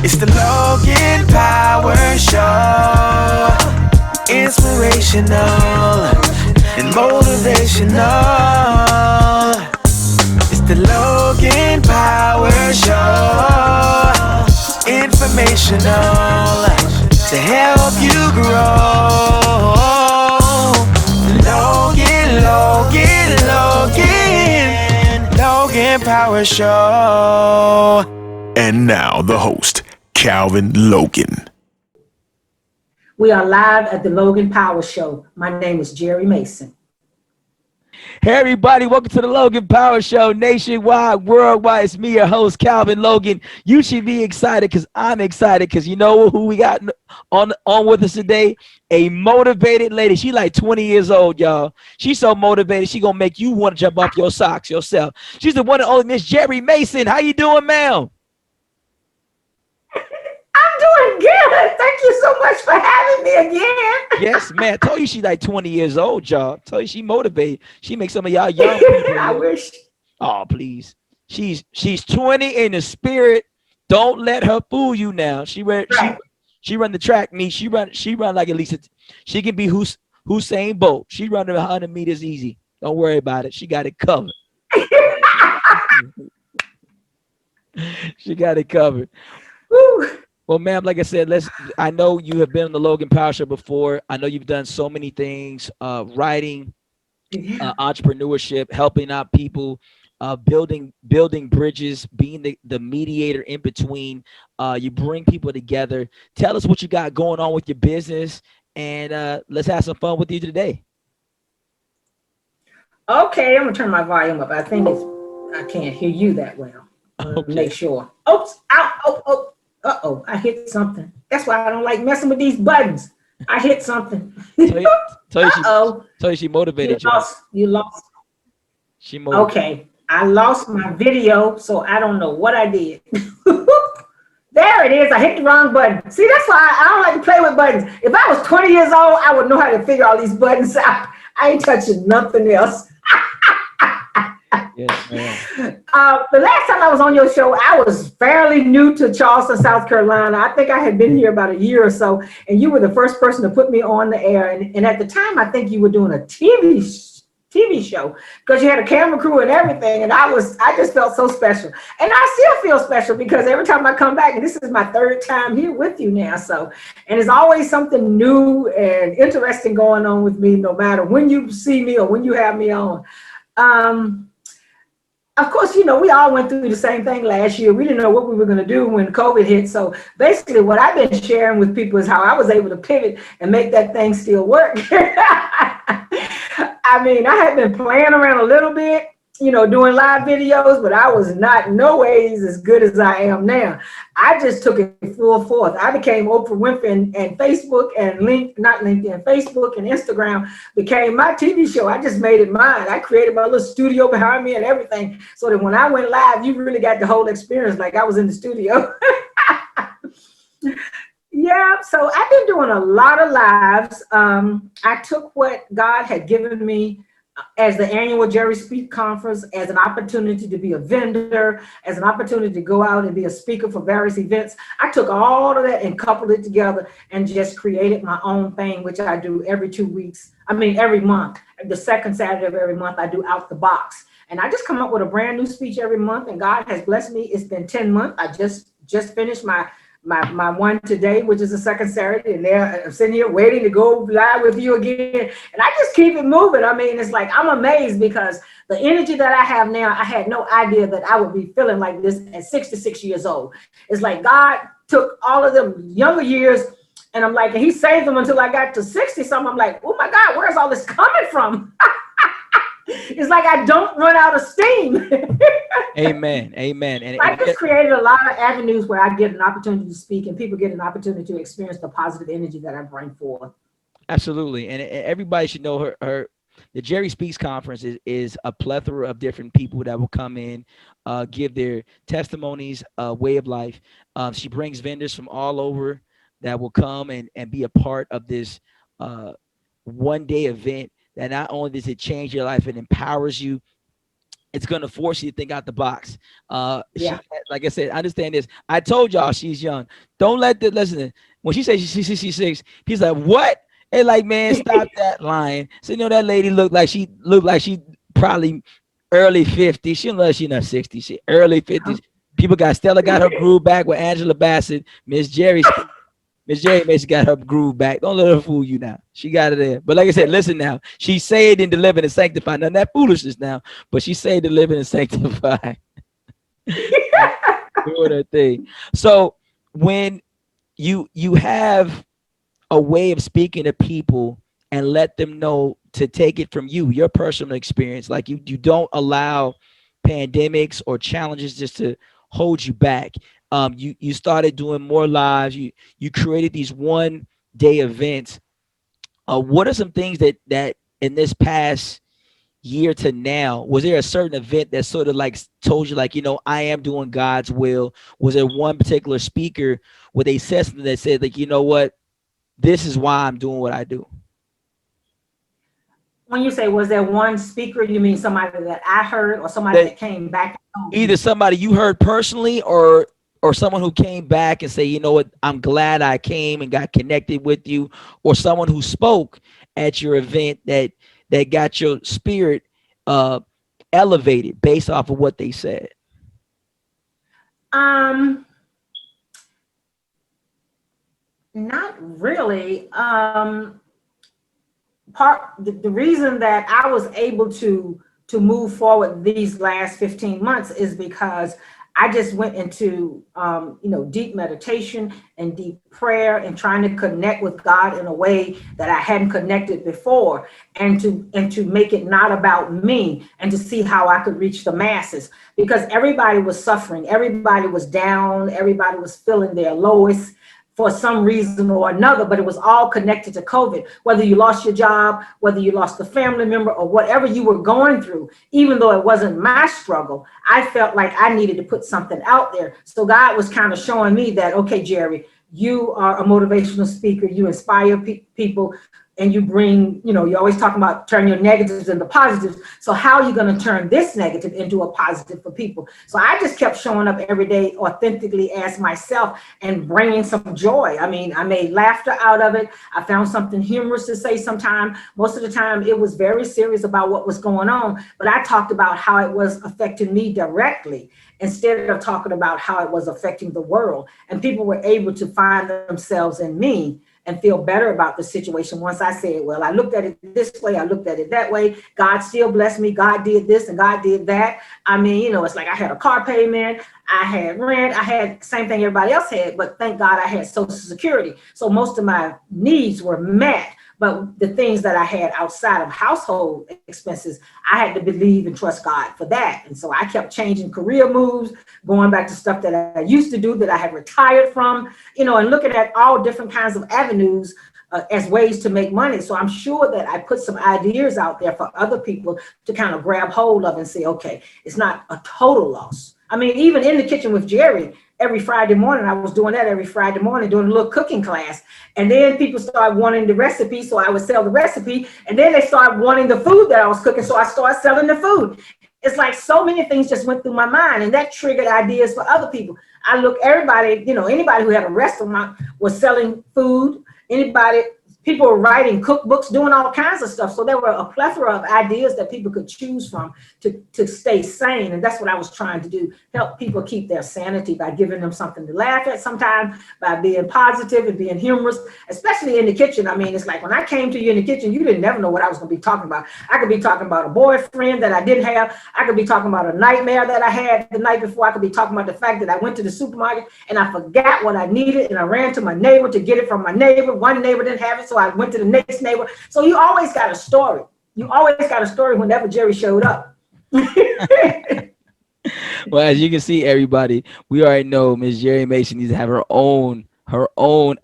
It's the Logan Power Show. Inspirational and motivational. It's the Logan Power Show. Informational to help you grow. Logan Power Show. And now the host, Calvin Logan. We are live at the Logan Power Show. My name is Geri Mason. Hey everybody, welcome to the Logan Power Show, nationwide, worldwide. It's me, your host, Calvin Logan. You should be excited because I'm excited because you know who we got on with us today? A motivated lady. She like 20 years old, y'all. She's so motivated, she gonna make you want to jump off your socks yourself. She's the one and only Miss Geri Mason. How you doing, ma'am? I'm doing good. Thank you so much for having me again. Yes, man. I told you she's like 20 years old, y'all. I told you she motivated. She makes some of y'all young people. I wish. Oh, please. She's 20 in the spirit. Don't let her fool you now. She run the track meet. She run like at least she can be Usain Bolt. She run 100 meters easy. Don't worry about it. She got it covered. She got it covered. Woo. Well, ma'am, like I said, I know you have been on the Logan Power Show before. I know you've done so many things, writing, entrepreneurship, helping out people, building bridges, being the mediator in between. You bring people together. Tell us what you got going on with your business, and let's have some fun with you today. Okay, I'm gonna turn my volume up. I can't hear you that well. Okay. Make sure. Oops! Ow! Oh! Uh-oh, I hit something. That's why I don't like messing with these buttons. I hit something. Tell you she motivated you. You lost. She motivated. Okay, I lost my video, so I don't know what I did. There it is. I hit the wrong button. See, that's why I don't like to play with buttons. If I was 20 years old, I would know how to figure all these buttons out. I ain't touching nothing else. Yes, ma'am. The last time I was on your show, I was fairly new to Charleston, South Carolina. I think I had been here about a year or so, and you were the first person to put me on the air. And at the time, I think you were doing a TV show because you had a camera crew and everything. And I just felt so special. And I still feel special because every time I come back, and this is my third time here with you now. So, and there's always something new and interesting going on with me, no matter when you see me or when you have me on. Of course, you know, we all went through the same thing last year. We didn't know what we were going to do when COVID hit. So basically what I've been sharing with people is how I was able to pivot and make that thing still work. I mean, I had been playing around a little bit, you know, doing live videos, but I was not no ways as good as I am now. I just took it full force. I became Oprah Winfrey, and Facebook and Facebook and Instagram became my TV show. I just made it mine. I created my little studio behind me and everything so that when I went live, you really got the whole experience like I was in the studio. Yeah, so I've been doing a lot of lives. I took what God had given me as the annual Geri Speaks conference as an opportunity to be a vendor, as an opportunity to go out and be a speaker for various events. I took all of that and coupled it together and just created my own thing, which I do every month. The second Saturday of every month, I do Out the Box. And I just come up with a brand new speech every month, and God has blessed me. It's been 10 months. I just finished my one today, which is the second Saturday, and I'm sitting here waiting to go live with you again. And I just keep it moving. I mean, it's like I'm amazed because the energy that I have now, I had no idea that I would be feeling like this at 66 years old. It's like God took all of them younger years, and I'm like, and he saved them until I got to 60 something. I'm like, oh my God, where's all this coming from? It's like I don't run out of steam. Amen. And I just created a lot of avenues where I get an opportunity to speak and people get an opportunity to experience the positive energy that I bring forth. Absolutely. And everybody should know the Geri Speaks conference is a plethora of different people that will come in, give their testimonies, way of life. She brings vendors from all over that will come and be a part of this one-day event that not only does it change your life, it empowers you it's going to force you to think out the box. She, Yeah. like I said, understand this. I told y'all she's young. Don't let the listen. When she says she's 66, he's like, what? And like, man, stop that lying. So you know that lady looked like she probably early 50s. She look like she not 60. She early 50s. People got Stella got her groove back with Angela Bassett. Miss Jerry Mason got her groove back. Don't let her fool you now. She got it there. But like I said, listen now. She saved and delivered and sanctified. None of that foolishness now, but she saved, delivered, and sanctified. Doing her thing. So when you have a way of speaking to people and let them know to take it from you, your personal experience, like you don't allow pandemics or challenges just to hold you back. You started doing more lives. You created these 1 day events. What are some things that in this past year to now, was there a certain event that sort of like told you like, I am doing God's will? Was there one particular speaker where they said something that said like, you know what, this is why I'm doing what I do? When you say, was there one speaker, you mean somebody that I heard or somebody That that came back and told either me? somebody you heard personally or someone who came back and say, you know what, I'm glad I came and got connected with you, or someone who spoke at your event that got your spirit uh elevated based off of what they said. Um, Not really. The reason that I was able to move forward these last 15 months is because I just went into deep meditation and deep prayer and trying to connect with God in a way that I hadn't connected before, and to make it not about me, and to see how I could reach the masses, because everybody was suffering, everybody was down, everybody was feeling their lowest for some reason or another, but it was all connected to COVID. Whether you lost your job, whether you lost a family member, or whatever you were going through, even though it wasn't my struggle, I felt like I needed to put something out there. So God was kind of showing me that, okay, Jerry, you are a motivational speaker, you inspire people, and you bring, you're always talking about turn your negatives into positives. So how are you going to turn this negative into a positive for people? So I just kept showing up every day authentically as myself and bringing some joy. I mean, I made laughter out of it. I found something humorous to say sometime. Most of the time it was very serious about what was going on, but I talked about how it was affecting me directly instead of talking about how it was affecting the world. And people were able to find themselves in me and feel better about the situation once I said, well, I looked at it this way, I looked at it that way. God still blessed me. God did this and God did that. I mean, it's like I had a car payment, I had rent, I had the same thing everybody else had, but thank God I had Social Security. So most of my needs were met. But the things that I had outside of household expenses, I had to believe and trust God for that. And so I kept changing career moves, going back to stuff that I used to do that I had retired from, and looking at all different kinds of avenues as ways to make money. So I'm sure that I put some ideas out there for other people to kind of grab hold of and say, okay, it's not a total loss. I mean, even in the kitchen with Jerry, every Friday morning, I was doing that every Friday morning, doing a little cooking class. And then people started wanting the recipe, so I would sell the recipe. And then they started wanting the food that I was cooking, so I started selling the food. It's like so many things just went through my mind, and that triggered ideas for other people. Everybody, anybody who had a restaurant was selling food. People were writing cookbooks, doing all kinds of stuff. So there were a plethora of ideas that people could choose from to stay sane. And that's what I was trying to do, help people keep their sanity by giving them something to laugh at sometimes, by being positive and being humorous, especially in the kitchen. I mean, it's like when I came to you in the kitchen, you didn't never know what I was going to be talking about. I could be talking about a boyfriend that I didn't have. I could be talking about a nightmare that I had the night before. I could be talking about the fact that I went to the supermarket and I forgot what I needed, and I ran to my neighbor to get it from my neighbor. One neighbor didn't have it, so I went to the next neighbor. So you always got a story. You always got a story whenever Jerry showed up. Well, as you can see, everybody, we already know Miss Jerry Mason needs to have her own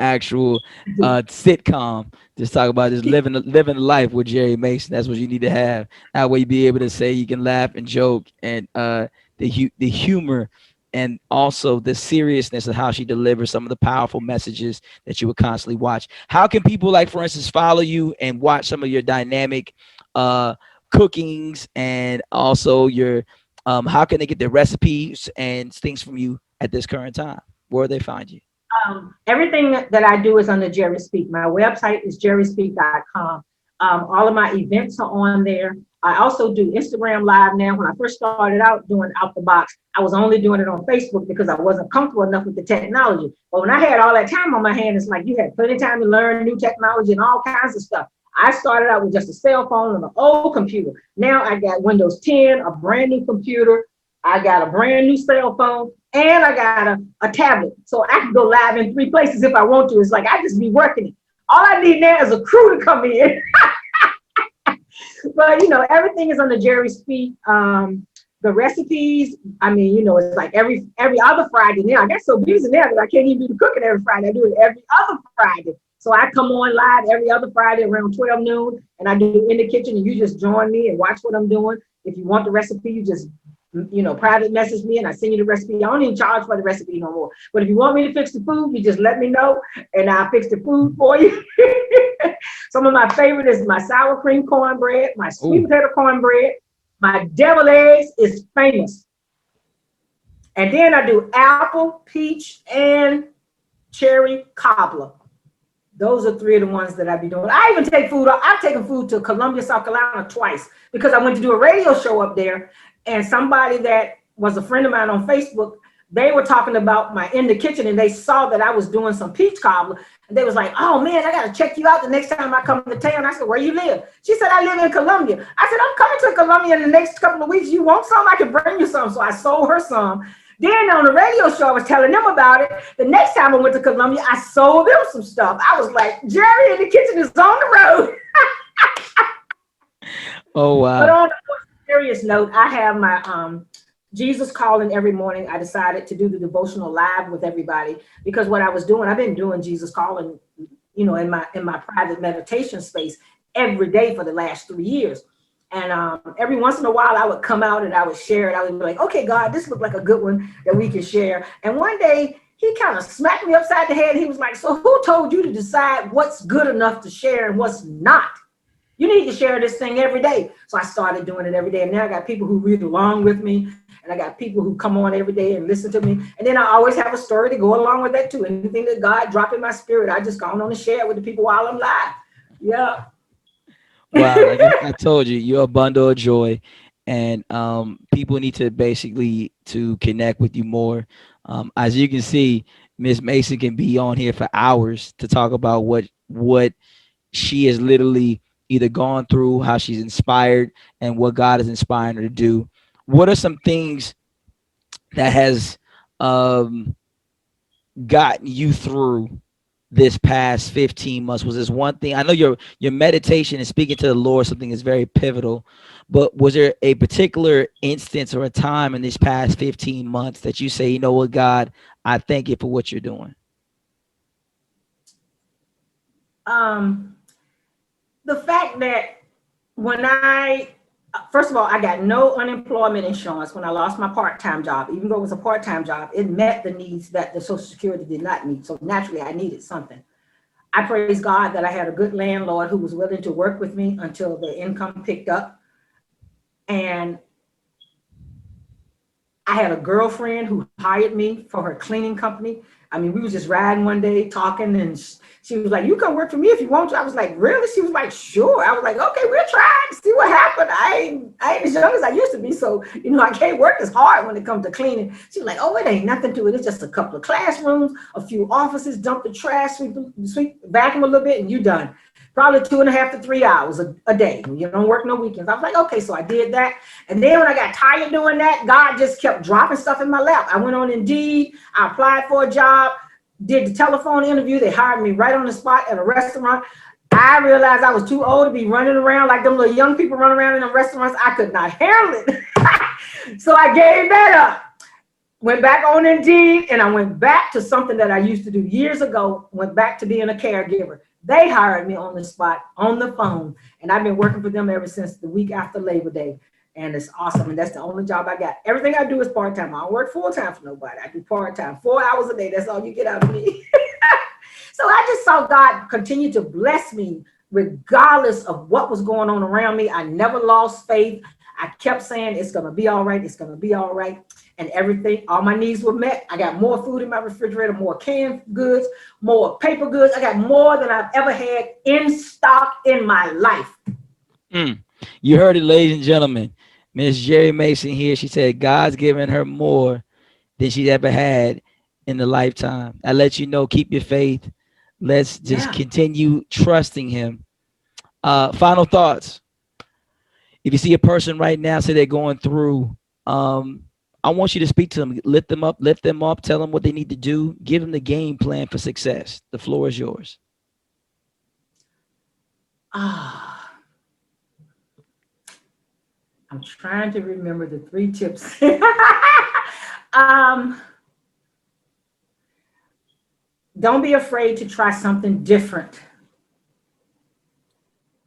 actual sitcom. Just talk about just living life with Jerry Mason. That's what you need to have. That way you be able to say you can laugh and joke, and the humor, and also the seriousness of how she delivers some of the powerful messages that you would constantly watch. How can people, like for instance, follow you and watch some of your dynamic cookings and also your how can they get the recipes and things from you at this current time? Where do they find you? Everything that I do is under Geri Speak. My website is gerispeak.com. All of my events are on there. I also do Instagram Live now. When I first started out doing Out the Box, I was only doing it on Facebook because I wasn't comfortable enough with the technology. But when I had all that time on my hand, it's like you had plenty of time to learn new technology and all kinds of stuff. I started out with just a cell phone and an old computer. Now I got Windows 10, a brand new computer. I got a brand new cell phone, and I got a tablet. So I can go live in 3 places if I want to. It's like I just be working it. All I need now is a crew to come in. But everything is on the Geri Speak. The recipes, I mean, it's like every other Friday now. I got so busy now that I can't even do the cooking every Friday. I do it every other Friday. So I come on live every other Friday around 12 noon, and I do in the kitchen, and you just join me and watch what I'm doing. If you want the recipe, you just private message me and I send you the recipe. I don't even charge for the recipe no more. But if you want me to fix the food, you just let me know and I'll fix the food for you. Some of my favorite is my sour cream cornbread, my sweet potato cornbread, my deviled eggs is famous. And then I do apple, peach, and cherry cobbler. Those are 3 of the ones that I be doing. I even take food. I've taken food to Columbia, South Carolina twice because I went to do a radio show up there. And somebody that was a friend of mine on Facebook, they were talking about my in the kitchen and they saw that I was doing some peach cobbler. And they was like, oh man, I got to check you out the next time I come to town. I said, where you live? She said, I live in Columbia. I said, I'm coming to Columbia in the next couple of weeks. You want some? I can bring you some. So I sold her some. Then on the radio show, I was telling them about it. The next time I went to Columbia, I sold them some stuff. I was like, Geri in the kitchen is on the road. Oh, wow. But on a more serious note, I have my Jesus calling every morning. I decided to do the devotional live with everybody because what I was doing, I've been doing Jesus calling, in my private meditation space every day for the last 3 years. And every once in a while, I would come out and I would share it. I would be like, okay, God, this looked like a good one that we can share. And one day he kind of smacked me upside the head. He was like, so who told you to decide what's good enough to share and what's not? You need to share this thing every day. So I started doing it every day. And now I got people who read along with me. And I got people who come on every day and listen to me. And then I always have a story to go along with that too. Anything that God dropped in my spirit, I just go on and share it with the people while I'm live. Yeah. Wow, like I told you, you're a bundle of joy, and people need to basically to connect with you more. As you can see, Miss Mason can be on here for hours to talk about what she has literally either gone through, how she's inspired, and what God is inspiring her to do. What are some things that has gotten you through this past 15 months? Was this one thing? I know your meditation and speaking to the Lord, something is very pivotal, but was there a particular instance or a time in this past 15 months that you say, you know what, God, I thank you for what you're doing? The fact that first of all, I got no unemployment insurance when I lost my part-time job. Even though it was a part-time job, it met the needs that the Social Security did not meet. So naturally, I needed something. I praise God that I had a good landlord who was willing to work with me until the income picked up. And I had a girlfriend who hired me for her cleaning company. I mean, we was just riding one day talking, and she was like, you come work for me if you want to. I was like, really? She was like, sure. I was like, okay, we'll try and see what happened. I ain't as young as I used to be, so I can't work as hard when it comes to cleaning. She was like, oh, it ain't nothing to it. It's just a couple of classrooms, a few offices, dump the trash, sweep, vacuum a little bit, and you done. Probably 2.5 to 3 hours a day. You don't work no weekends. I was like, okay, so I did that. And then when I got tired doing that, God just kept dropping stuff in my lap. I went on Indeed. I applied for a job, did the telephone interview. They hired me right on the spot at a restaurant. I realized I was too old to be running around like them little young people run around in the restaurants. I could not handle it. So I gave that up. Went back on Indeed, and I went back to something that I used to do years ago, went back to being a caregiver. They hired me on the spot, on the phone, and I've been working for them ever since the week after Labor Day, and it's awesome, and that's the only job I got. Everything I do is part-time. I don't work full-time for nobody. I do part-time, 4 hours a day. That's all you get out of me. So I just saw God continue to bless me regardless of what was going on around me. I never lost faith. I kept saying, it's going to be all right. It's going to be all right. And everything, all my needs were met. I got more food in my refrigerator, more canned goods, more paper goods. I got more than I've ever had in stock in my life. You heard it, ladies and gentlemen. Miss Geri Mason here. She said God's given her more than she's ever had in the lifetime. I let you know, keep your faith. Let's just continue trusting him. Final thoughts. If you see a person right now, say they're going through, I want you to speak to them, lift them up, tell them what they need to do, give them the game plan for success. The floor is yours. I'm trying to remember the 3 tips. Don't be afraid to try something different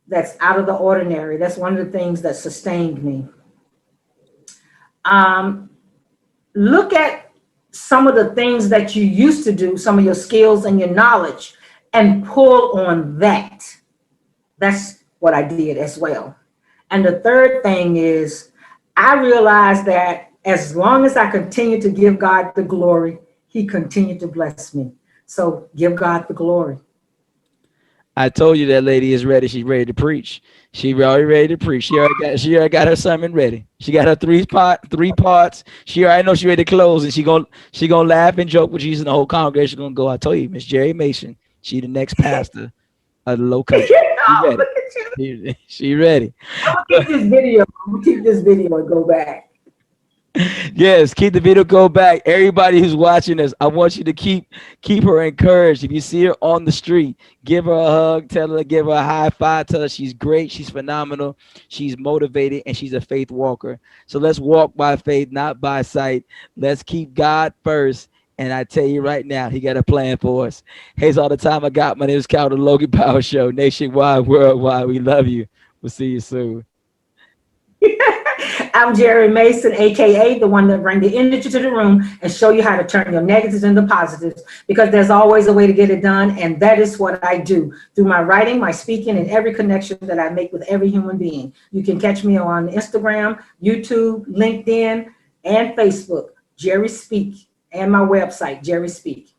that's out of the ordinary. That's one of the things that sustained me. Look at some of the things that you used to do, some of your skills and your knowledge, and pull on that. That's what I did as well. And the third thing is, I realized that as long as I continue to give God the glory, he continued to bless me. So give God the glory. I told you that lady is ready. She's ready to preach. She already ready to preach. She already got her sermon ready. She got her three parts. She already know she ready to close, and she gonna laugh and joke with you, and the whole congregation gonna go. I told you, Miss Geri Mason, she the next pastor of the Low Country. She ready. She ready. I'm gonna keep this video. I'm gonna keep this video and go back. Yes, keep the video, go back. Everybody who's watching us, I want you to keep her encouraged. If you see her on the street, give her a hug, tell her, give her a high five, tell her she's great, she's phenomenal, she's motivated, and she's a faith walker. So let's walk by faith, not by sight. Let's keep God first. And I tell you right now, he got a plan for us. Hey, it's all the time I got. My name is Cal, the Logan Power Show, nationwide, worldwide. We love you. We'll see you soon. I'm Geri Mason, aka the one that bring the energy to the room and show you how to turn your negatives into positives, because there's always a way to get it done, and that is what I do through my writing, my speaking, and every connection that I make with every human being. You can catch me on Instagram, YouTube, LinkedIn, and Facebook, Geri Speak, and my website, Geri Speak.